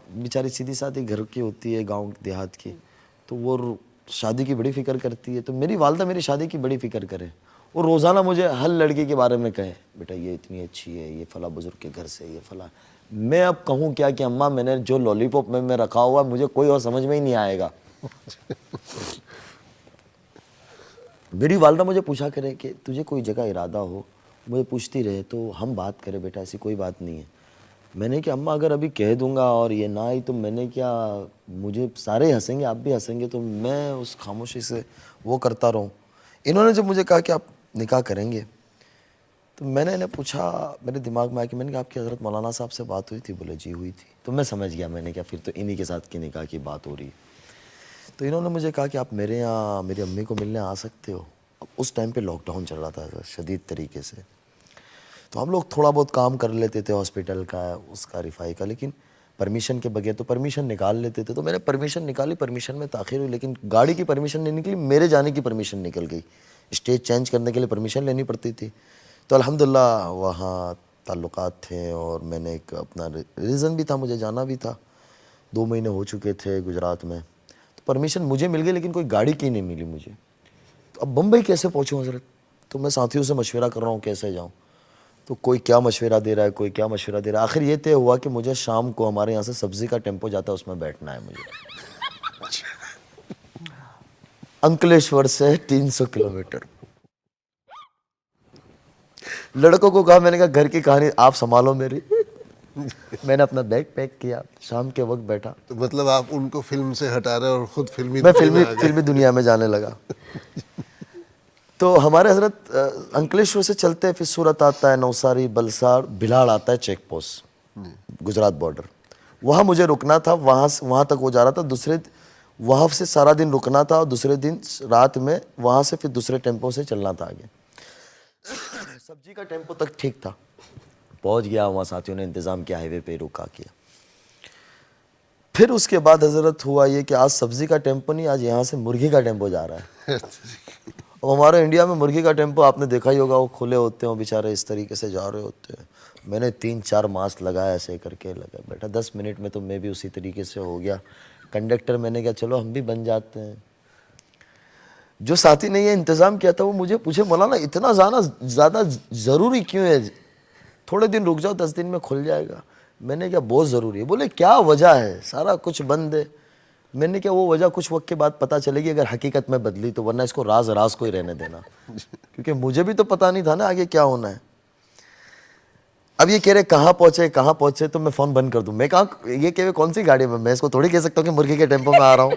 بیچاری سیدھی سادھی گھر کی ہوتی ہے, گاؤں دیہات کی, تو وہ شادی کی بڑی فکر کرتی ہے. تو میری والدہ میری شادی کی بڑی فکر کرے, وہ روزانہ مجھے ہر لڑکی کے بارے میں کہے بیٹا یہ اتنی اچھی ہے, یہ فلاں بزرگ کے گھر سے, یہ فلاں. میں اب کہوں کیا کہ اماں میں نے جو لالی پاپ میں رکھا ہوا مجھے کوئی اور سمجھ میں ہی نہیں آئے گا. میری والدہ مجھے پوچھا کرے کہ تجھے کوئی جگہ ارادہ ہو, مجھے پوچھتی رہے تو ہم بات کریں بیٹا, ایسی کوئی بات نہیں ہے. میں نے کہا اماں اگر ابھی کہہ دوں گا اور یہ نہ آئی تو میں نے کیا, مجھے سارے ہنسیں گے, آپ بھی ہنسیں گے, تو میں اس خاموشی سے وہ کرتا رہوں. انہوں نے جب مجھے کہا کہ آپ نکاح کریں گے, تو میں نے انہیں پوچھا, میرے دماغ میں آیا کہ میں نے کہا آپ کی حضرت مولانا صاحب سے بات ہوئی تھی؟ بولے جی ہوئی تھی. تو میں سمجھ گیا, میں نے کہا پھر تو انہی کے ساتھ کی نکاح کی بات ہو رہی. تو انہوں نے مجھے کہا کہ آپ میرے یہاں میری امی کو ملنے آ سکتے ہو. اب اس ٹائم پہ لاک ڈاؤن چل رہا تھا شدید طریقے سے, تو ہم لوگ تھوڑا بہت کام کر لیتے تھے ہاسپٹل کا, اس کا رفائی کا, لیکن پرمیشن کے بغیر تو پرمیشن نکال لیتے تھے. تو میں نے پرمیشن نکالی, پرمیشن میں تاخیر ہوئی, لیکن گاڑی کی پرمیشن نہیں نکلی, میرے جانے کی پرمیشن نکل گئی. اسٹیج چینج کرنے کے لیے پرمیشن لینی پڑتی تھی. تو الحمدللہ وہاں تعلقات تھے اور میں نے ایک اپنا ریزن بھی تھا, مجھے جانا بھی تھا. 2 مہینے ہو چکے تھے گجرات میں, تو پرمیشن مجھے مل گئی لیکن کوئی گاڑی کی نہیں ملی مجھے. تو اب بمبئی کیسے پہنچوں حضرت؟ تو میں ساتھیوں سے مشورہ کر رہا ہوں کیسے جاؤں. تو کوئی کیا مشورہ دے رہا ہے, کوئی کیا مشورہ دے رہا ہے. آخر یہ طے ہوا کہ مجھے شام کو ہمارے یہاں سے سبزی کا ٹیمپو جاتا ہے, اس میں بیٹھنا ہے مجھے. انکلیشور سے 300 کلومیٹر. لڑکوں کو کہا, میں نے کہا گھر کی کہانی آپ سنبھالو میری. میں نے اپنا بیگ پیک کیا, شام کے وقت بیٹھا. تو مطلب آپ ان کو فلم سے ہٹا رہے اور خود فلمی میں دنیا میں آ گئے. فلمی دنیا میں جانے لگا. تو ہمارے حضرت انکلیشور سے چلتے پھر صورت آتا ہے, نوساری, بلسار, بھلاڑ آتا ہے چیک پوسٹ, گجرات بارڈر. وہاں مجھے رکنا تھا, وہاں تک وہ جا رہا تھا. وہاں سے سارا دن رکنا تھا اور دوسرے دن رات میں وہاں سے پھر دوسرے ٹیمپو سے چلنا تھا آگے. سبزی کا ٹیمپو تک ٹھیک تھا, پہنچ گیا. وہاں ساتھیوں نے انتظام کیا, ہائی وے پہ رکا کیا. پھر اس کے بعد حضرت ہوا یہ کہ آج سبزی کا ٹیمپو نہیں, آج یہاں سے مرغی کا ٹیمپو جا رہا ہے. اور ہمارے انڈیا میں مرغی کا ٹیمپو آپ نے دیکھا ہی ہوگا, وہ کھلے ہوتے ہیں, بیچارے اس طریقے سے جا رہے ہوتے ہیں. میں نے 3-4 ماسک لگایا, ایسے کر کے لگا بیٹھا. 10 منٹ میں تو میں بھی اسی طریقے سے ہو گیا. کنڈکٹر میں نے کہا چلو ہم بھی بن جاتے ہیں. جو ساتھی نے یہ انتظام کیا تھا وہ مجھے پوچھے, مولانا اتنا زیادہ ضروری کیوں ہے, تھوڑے دن رک جاؤ, 10 دن میں کھل جائے گا. میں نے کہا بہت ضروری ہے. بولے کیا وجہ ہے, سارا کچھ بند ہے. میں نے کہا وہ وجہ کچھ وقت کے بعد پتہ چلے گی اگر حقیقت میں بدلی تو, ورنہ اس کو راز کو ہی رہنے دینا, کیونکہ مجھے بھی تو پتہ نہیں تھا نا آگے کیا ہونا ہے. اب یہ کہہ رہے کہاں پہنچے, تو میں فون بند کر دوں. میں کہا یہ کہہ رہے کون سی گاڑی میں اس کو تھوڑی کہہ سکتا ہوں کہ مرغی کے ٹیمپو میں آ رہا ہوں.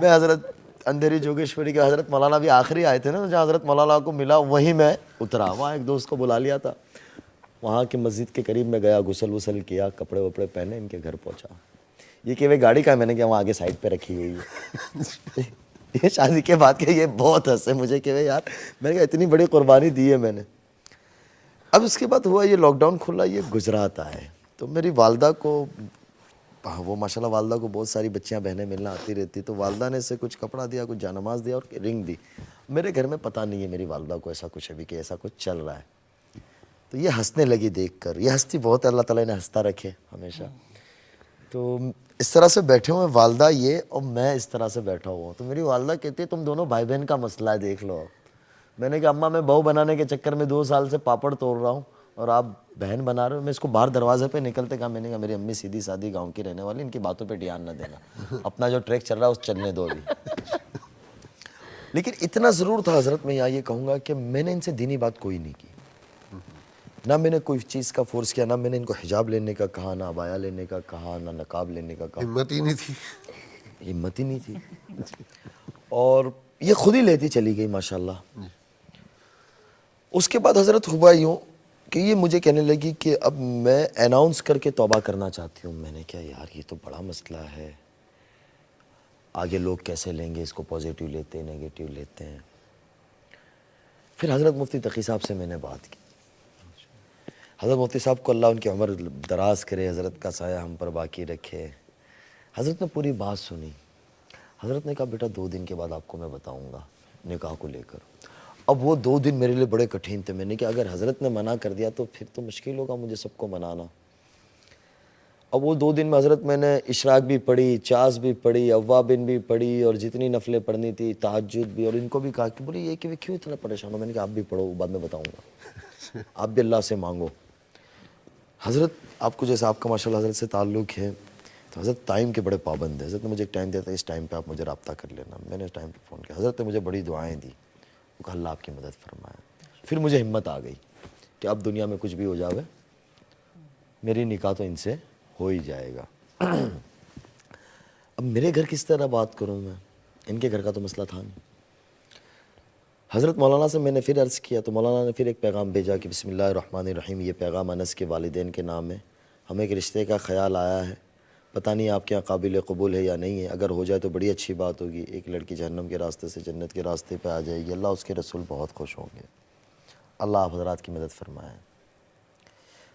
میں حضرت اندھیری جوگیشوری کے حضرت مولانا بھی آخری آئے تھے نا, جہاں حضرت مولانا کو ملا وہیں میں اترا. وہاں ایک دوست کو بلا لیا تھا, وہاں کی مسجد کے قریب میں گیا, غسل کیا, کپڑے وپڑے پہنے, ان کے گھر پہنچا. یہ کہ وہ گاڑی کا ہے, میں نے کہا وہاں آگے سائڈ پہ رکھی ہوئی ہے. یہ شادی کے بعد کہ یہ بہت ہنسے مجھے کہ یار, میں نے کہا اتنی بڑی قربانی دی ہے میں نے. اب اس کے بعد ہوا یہ لاک ڈاؤن کھلا, یہ گجرات آئے. تو میری والدہ کو, وہ ماشاءاللہ والدہ کو بہت ساری بچیاں بہنیں ملنا آتی رہتی, تو والدہ نے اسے کچھ کپڑا دیا, کچھ جانماز دیا اور رنگ دی. میرے گھر میں پتہ نہیں ہے میری والدہ کو ایسا کچھ ابھی کہ ایسا کچھ چل رہا ہے. تو یہ ہنسنے لگی دیکھ کر. یہ ہنستی بہت ہے, اللہ تعالیٰ نے ہنستا رکھے ہمیشہ. تو اس طرح سے بیٹھے ہوئے والدہ یہ اور میں اس طرح سے بیٹھا ہوا ہوں. تو میری والدہ کہتی ہے تم دونوں بھائی بہن کا مسئلہ ہے, دیکھ لو. میں نے کہا اماں میں بہو بنانے کے چکر میں 2 سال سے پاپڑ توڑ رہا ہوں اور آپ بہن بنا رہے ہو. میں اس کو باہر دروازے پہ نکلتے کہا, میں نے کہا میری امی سیدھی سادھی گاؤں کی رہنے والی, ان کی باتوں پہ دھیان نہ دینا, اپنا جو ٹریک چل رہا ہے اس چلنے دو ابھی. لیکن اتنا ضرور تھا حضرت, میں یہاں یہ کہوں گا کہ میں نے ان سے دینی بات کوئی نہیں کی, نہ میں نے کوئی چیز کا فورس کیا, نہ میں نے ان کو حجاب لینے کا کہا, نہ عبایا لینے کا کہا, نہ نقاب لینے کا کہا. ہمت ہی نہیں تھی. ہمت ہی نہیں تھی. اور یہ خود ہی لیتی چلی گئی ماشاءاللہ. اس کے بعد حضرت ہوا یوں کہ یہ مجھے کہنے لگی کہ اب میں اناؤنس کر کے توبہ کرنا چاہتی ہوں. میں نے کہا یار یہ تو بڑا مسئلہ ہے, آگے لوگ کیسے لیں گے اس کو, پازیٹیو لیتے ہیں نیگیٹیو لیتے ہیں. پھر حضرت مفتی تقی صاحب سے میں نے بات کی. حضرت مفتی صاحب کو اللہ ان کی عمر دراز کرے, حضرت کا سایہ ہم پر باقی رکھے. حضرت نے پوری بات سنی. حضرت نے کہا بیٹا 2 دن کے بعد آپ کو میں بتاؤں گا نکاح کو لے کر. اب وہ 2 دن میرے لیے بڑے کٹھین تھے. میں نے کہا اگر حضرت نے منع کر دیا تو پھر تو مشکل ہوگا مجھے سب کو منانا. اب وہ 2 دن میں حضرت میں نے اشراق بھی پڑھی, چاس بھی پڑھی, اوابین بھی پڑھی, اور جتنی نفلیں پڑھنی تھی, تہجد بھی. اور ان کو بھی کہا کہ بولی یہ کہ کیوں اتنا پریشان ہو. میں نے کہا آپ بھی پڑھو, بعد میں بتاؤں گا, آپ بھی اللہ سے مانگو. حضرت آپ کو جیسے آپ کا ماشاءاللہ حضرت سے تعلق ہے, تو حضرت ٹائم کے بڑے پابند ہیں. حضرت نے مجھے ایک ٹائم دیا تھا, اس ٹائم پہ آپ مجھے رابطہ کر لینا. میں نے اس ٹائم پہ فون کیا. حضرت نے مجھے بڑی دعائیں دی, وہ کہا اللہ آپ کی مدد فرمائے. پھر مجھے ہمت آ گئی کہ اب دنیا میں کچھ بھی ہو جاوے میری نکاح تو ان سے ہو ہی جائے گا. اب میرے گھر کس طرح بات کروں میں, ان کے گھر کا تو مسئلہ تھا نہیں. حضرت مولانا سے میں نے پھر عرض کیا, تو مولانا نے پھر ایک پیغام بھیجا کہ بسم اللہ الرحمن الرحیم, یہ پیغام انس کے والدین کے نام ہے, ہمیں ایک رشتے کا خیال آیا ہے, پتہ نہیں آپ کے یہاں قابل قبول ہے یا نہیں ہے, اگر ہو جائے تو بڑی اچھی بات ہوگی. ایک لڑکی جہنم کے راستے سے جنت کے راستے پہ آ جائے گی, اللہ اس کے رسول بہت خوش ہوں گے, اللہ آپ حضرات کی مدد فرمائیں.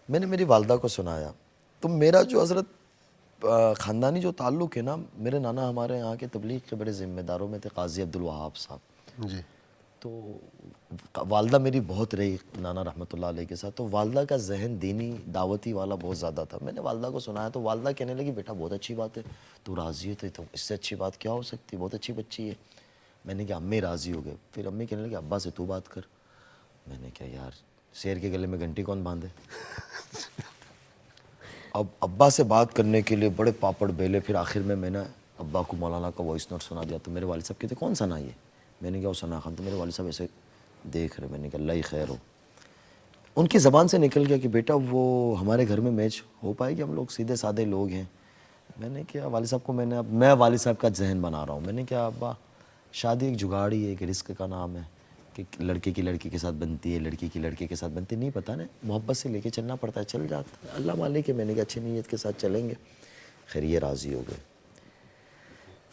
میں نے میری والدہ کو سنایا. تو میرا جو حضرت خاندانی جو تعلق ہے نا, میرے نانا ہمارے یہاں کے تبلیغ کے بڑے ذمہ داروں میں تھے, قاضی عبدالوہاب صاحب. جی تو والدہ میری بہت رہی نانا رحمۃ اللہ علیہ کے ساتھ، تو والدہ کا ذہن دینی دعوتی والا بہت زیادہ تھا. میں نے والدہ کو سنایا تو والدہ کہنے لگی بیٹا بہت اچھی بات ہے، تو راضی ہے تو اس سے اچھی بات کیا ہو سکتی، بہت اچھی بچی ہے. میں نے کہا امی راضی ہو گئے. پھر امی کہنے لگی ابا سے تو بات کر. میں نے کہا یار شیر کے گلے میں گھنٹی کون باندھے. اب ابا سے بات کرنے کے لیے بڑے پاپڑ بیلے. پھر آخر میں نے ابا کو مولانا کا وائس نوٹ سنا دیا. تو میرے والد صاحب کہتے کون ثنا یہ؟ میں نے کہا وہ ثنا خان. تو میرے والد صاحب ایسے دیکھ رہے. میں نے کہا اللہ ہی خیر ہو. ان کی زبان سے نکل گیا کہ بیٹا وہ ہمارے گھر میں میچ ہو پائے گی، ہم لوگ سیدھے سادے لوگ ہیں. میں نے کہا والد صاحب کو میں والد صاحب کا ذہن بنا رہا ہوں. میں نے کہا ابا شادی ایک جگاڑی ہے، ایک رزق کا نام ہے کہ لڑکے کی لڑکی کے ساتھ بنتی ہے، لڑکی کی لڑکے کے ساتھ بنتی نہیں، پتہ نہیں محبت سے لے کے چلنا پڑتا ہے، چل جاتا ہے اللہ مالک ہے. میں نے کہا اچھی نیت کے ساتھ چلیں گے. خیر یہ راضی ہو گئے.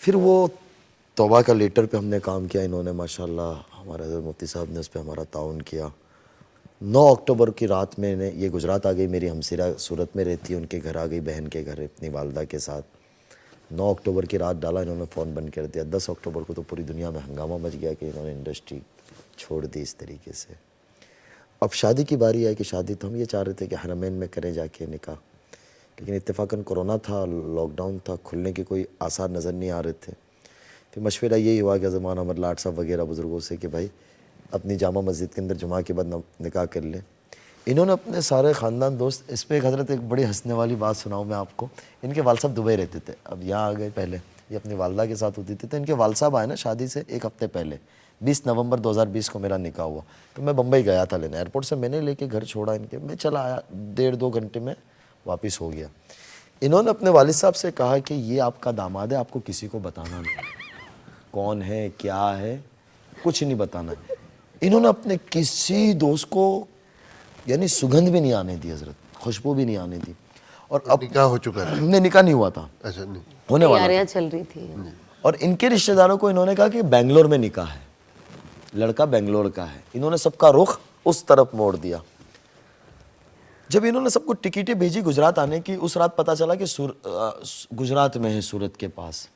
پھر وہ توبہ کا لیٹر پہ ہم نے کام کیا. انہوں نے ماشاءاللہ ہمارے حضرت مفتی صاحب نے اس پہ ہمارا تعاون کیا. 9 اکتوبر کی رات میں یہ گجرات آ گئی. میری ہمسرہ صورت میں رہتی ہے، ان کے گھر آ گئی بہن کے گھر اپنی والدہ کے ساتھ. 9 اکتوبر کی رات ڈالا انہوں نے، فون بند کر دیا. 10 اکتوبر کو تو پوری دنیا میں ہنگامہ مچ گیا کہ انہوں نے انڈسٹری چھوڑ دی اس طریقے سے. اب شادی کی باری ہے کہ شادی تو ہم یہ چاہ رہے تھے کہ حرمین میں کریں جا کے نکاح، لیکن اتفاقاً کرونا تھا، لاک ڈاؤن تھا، کھلنے کے کوئی آثار نظر نہیں آ رہے تھے. پھر مشورہ یہی ہوا کہ زمان احمد لاٹ صاحب وغیرہ بزرگوں سے کہ بھائی اپنی جامع مسجد کے اندر جمعہ کے بعد نکاح کر لیں. انہوں نے اپنے سارے خاندان دوست، اس پہ ایک حضرت ایک بڑی ہنسنے والی بات سناؤں میں آپ کو. ان کے والد صاحب دبئی رہتے تھے، اب یہاں آ گئے. پہلے یہ اپنی والدہ کے ساتھ ہوتی تھی. تو ان کے والد صاحب آئے نا شادی سے 1 ہفتے پہلے، 20 نومبر 2020 کو میرا نکاح ہوا. تو میں بمبئی گیا تھا لینے. ایئرپورٹ سے میں نے لے کے گھر چھوڑا ان کے، میں چلا آیا 1.5-2 گھنٹے میں واپس ہو گیا. انہوں نے اپنے والد صاحب سے کہا کہ یہ آپ کا داماد ہے، آپ کو کسی کو بتانا نہیں، کون ہے کیا ہے کچھ نہیں بتانا ہے. انہوں نے اپنے کسی دوست کو یعنی سگندھ بھی نہیں آنے دی حضرت، خوشبو بھی نہیں آنے دی. اور اب نکاح ہو چکا تھا؟ نہیں نکاح نہیں ہوا تھا، اچھا نہیں ہونے والا تھا. تیاریاں چل رہی تھی. اور ان کے رشتہ داروں کو انہوں نے کہا کہ بنگلور میں نکاح ہے، لڑکا بنگلور کا ہے. انہوں نے سب کا رخ اس طرف موڑ دیا. جب انہوں نے سب کو ٹکٹیں بھیجی گجرات آنے کی، اس رات پتہ چلا کہ گجرات میں ہے سورت کے پاس.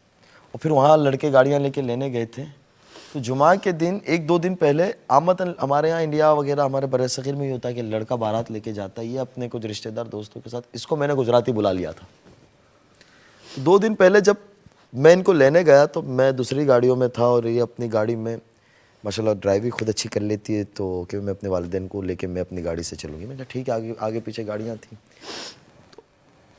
اور پھر وہاں لڑکے گاڑیاں لے کے لینے گئے تھے. تو جمعہ کے دن 1-2 دن پہلے عامةً ہمارے یہاں انڈیا وغیرہ ہمارے بر صغیر میں یہ ہوتا ہے کہ لڑکا بارات لے کے جاتا ہے، یہ اپنے کچھ رشتہ دار دوستوں کے ساتھ. اس کو میں نے گجراتی بلا لیا تھا. 2 دن پہلے جب میں ان کو لینے گیا تو میں دوسری گاڑیوں میں تھا اور یہ اپنی گاڑی میں ماشاءاللہ ڈرائیو خود اچھی کر لیتی ہے، تو کہ میں اپنے والدین کو لے کے میں اپنی گاڑی سے چلوں گی. میں نے کہا ٹھیک ہے، آگے پیچھے گاڑیاں تھیں.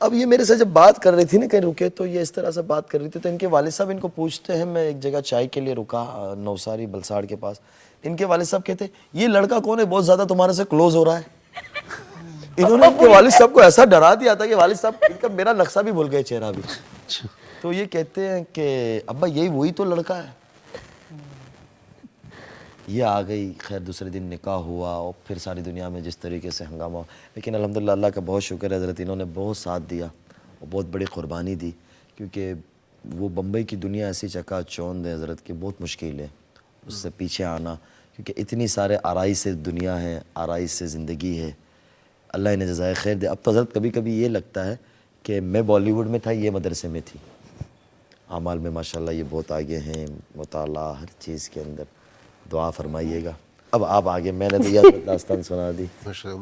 اب یہ میرے سے جب بات کر رہی تھی نا کہیں رکے، تو یہ اس طرح سے بات کر رہی تھی. تو ان کے والد صاحب ان کو پوچھتے ہیں، میں ایک جگہ چائے کے لیے رکا نوساری بلساڑ کے پاس. ان کے والد صاحب کہتے ہیں یہ لڑکا کون ہے بہت زیادہ تمہارے سے کلوز ہو رہا ہے. انہوں نے ان کے والد صاحب کو ایسا ڈرا دیا تھا کہ والد صاحب ان کا میرا نقشہ بھی بھول گئے، چہرہ بھی. تو یہ کہتے ہیں کہ ابا یہی وہی تو لڑکا ہے. یہ آ گئی. خیر دوسرے دن نکاح ہوا اور پھر ساری دنیا میں جس طریقے سے ہنگامہ. لیکن الحمدللہ اللہ کا بہت شکر ہے حضرت، انہوں نے بہت ساتھ دیا اور بہت بڑی قربانی دی. کیونکہ وہ بمبئی کی دنیا ایسی چکا چوند ہے حضرت کہ بہت مشکل ہے اس سے پیچھے آنا. کیونکہ اتنی سارے آرائش سے دنیا ہے، آرائش سے زندگی ہے. اللہ انہیں جزائے خیر دے. اب تو حضرت کبھی کبھی یہ لگتا ہے کہ میں بالی ووڈ میں تھا، یہ مدرسے میں تھی. اعمال میں ماشاءاللہ یہ بہت آگے ہیں، مطالعہ ہر چیز کے اندر. دعا فرمائیے گا. اب آپ آگے، میں نے تو یہ داستان سنا دی. ماشاءاللہ.